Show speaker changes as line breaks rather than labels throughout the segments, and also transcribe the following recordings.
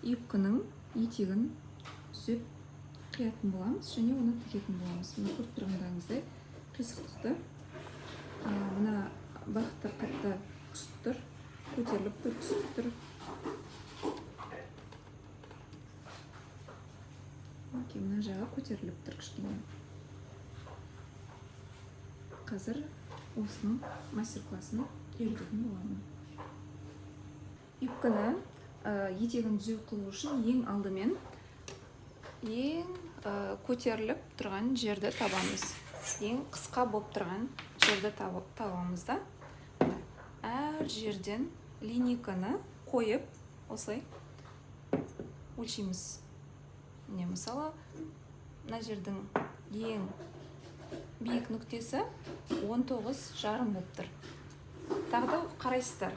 юбканың етегін түзеп қиятын боламыз және оны тігетін боламыз. Мына көріп тұрғандарыңыздай қисықтықты мына бағыттар қатты түсіп тұр, көтеріліп тұр, түсіп тұр. Мына жағы көтеріліп тұр кішкене. Қазір осының мастер-классын үйрететін боламын. Юбканы етегін түзеу қылу үшін ең алдымен ең көтеріліп тұрған жерді табамыз. Ең қысқа болып тұрған жерді табамыз да. Әр жерден линейканы қойып, осылай өлшейміз. Міне мысалы, мына жердің ең биік нүктесі 19,5 болып тұр. Тағы да қарайсыздар,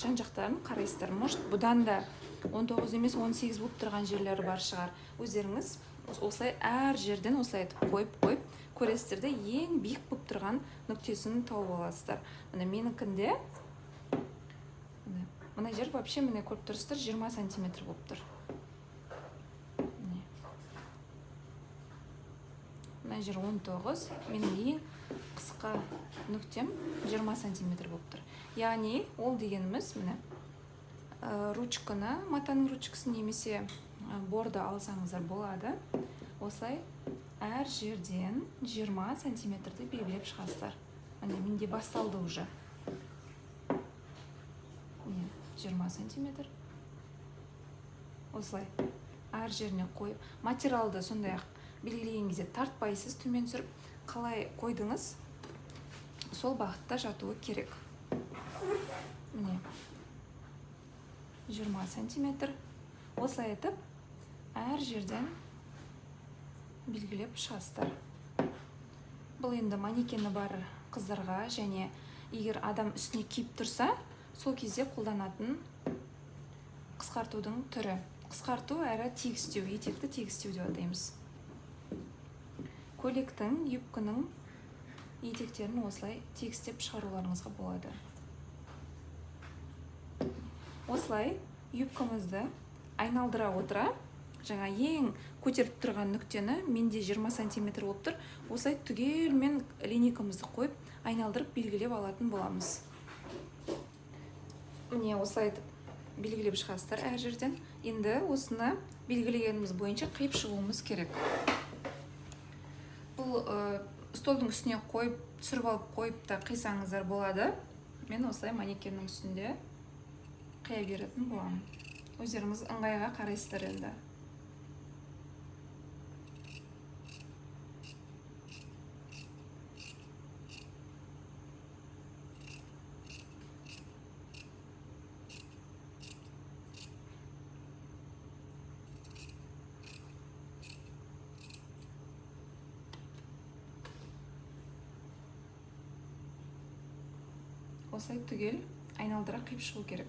жан-жақтарын қарайсыздар. Может, бұдан да 19 емес 18 болып тұрған жерлері бар шығар. Өздеріңіз осылай әр жерден осылай қойып көресіздер де ең биік болып тұрған нүктесін тауып аласыздар. Міне менікінде мына жер вообще міне көріп тұрсыздар 20 сантиметр болып тұр. Мына жер 19, менің ең қысқа нүктем 20 сантиметр болып тұр. Яғни ол дегеніміз міне ручканы, матаның ручкасын немесе борды алсаңыздар болады. Осылай әр жерден 20 сантиметрді белгілеп шығасыздар. Міне менде басталды уже. 20 сантиметр. Осылай әр жеріне қойып, материалды сондай-ақ белгілеген кезде тартпайсыз, төмен түсіріп, қалай қойдыңыз, сол бағытта жатуы керек. Міне 20 сантиметр. Осылай етіп, әр жерден белгілеп шығасыздар. Бұл енді манекені бар қыздарға және егер адам үстіне киіп тұрса, сол кезде қолданатын қысқартудың түрі. Қысқарту әрі тегістеу, етекті тегістеу деп атаймыз. Көйлектің, юбканың етектерін осылай тегістеп шығаруларыңызға болады. Осылай юбкамызды айналдыра отыра, жаңа ең көтеріп тұрған нүктені менде 20 сантиметр болып тұр. Осылай түгелмен линейкамызды қойып, айналдырып белгілеп алатын боламыз. Міне осылай белгілеп шығасыздар әр жерден. Енді осыны белгілегеніміз бойынша қиып шығуымыз керек. Бұл столдың үстіне қойып, түсіріп алып қойып та қисаңыздар болады. Мен осылай манекеннің үстінде қия беретін боламын. Өздеріңіз ыңғайға қарайсыздар енді. Осылай түгел айналдыра қиып шығу керек.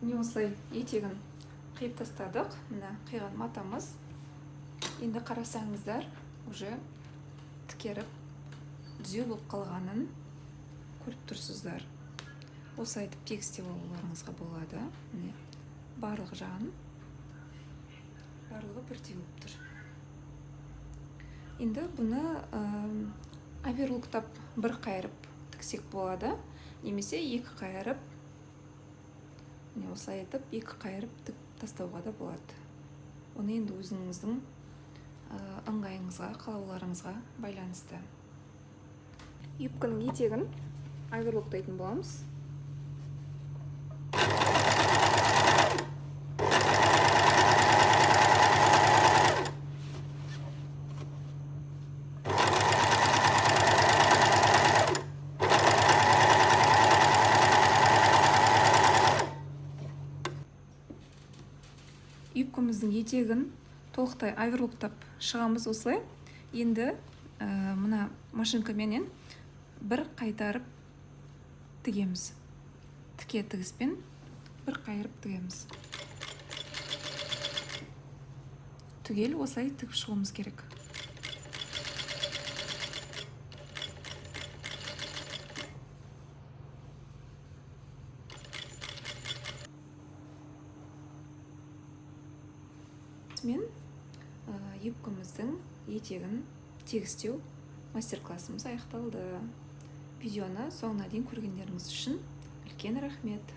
Міне осылай етегін қиып тастадық. Мына қиған матамыз. Енді қарасаңыздар, уже тікеріп, түзеу болып қалғанын көріп тұрсыздар. Осылай айтып тегістеп алуларыңызға болады. Міне барлық жағын, барлығы бірдей болып тұр. Енді бұны оверлоктап бір қайырып тіксек болады, немесе екі қайырып, осылай етіп, екі қайырып тік тастауға да болады. Оны енді өзіңіздің ыңғайыңызға, қалауларыңызға байланысты. Юбканың етегін оверлоктайтын боламыз. Юбкамыздың етегін толықтай оверлоктап шығамыз осылай. Енді мына машинкаменен бір қайтарып тігеміз. Тіке тігіспен бір айырып тігеміз. Түгел осылай тігіп шығуымыз керек. Мен юбкамыздың етегін тегістеу мастер-классымыз аяқталды. Видеоны соңына дейін көргендеріңіз үшін үлкен рахмет.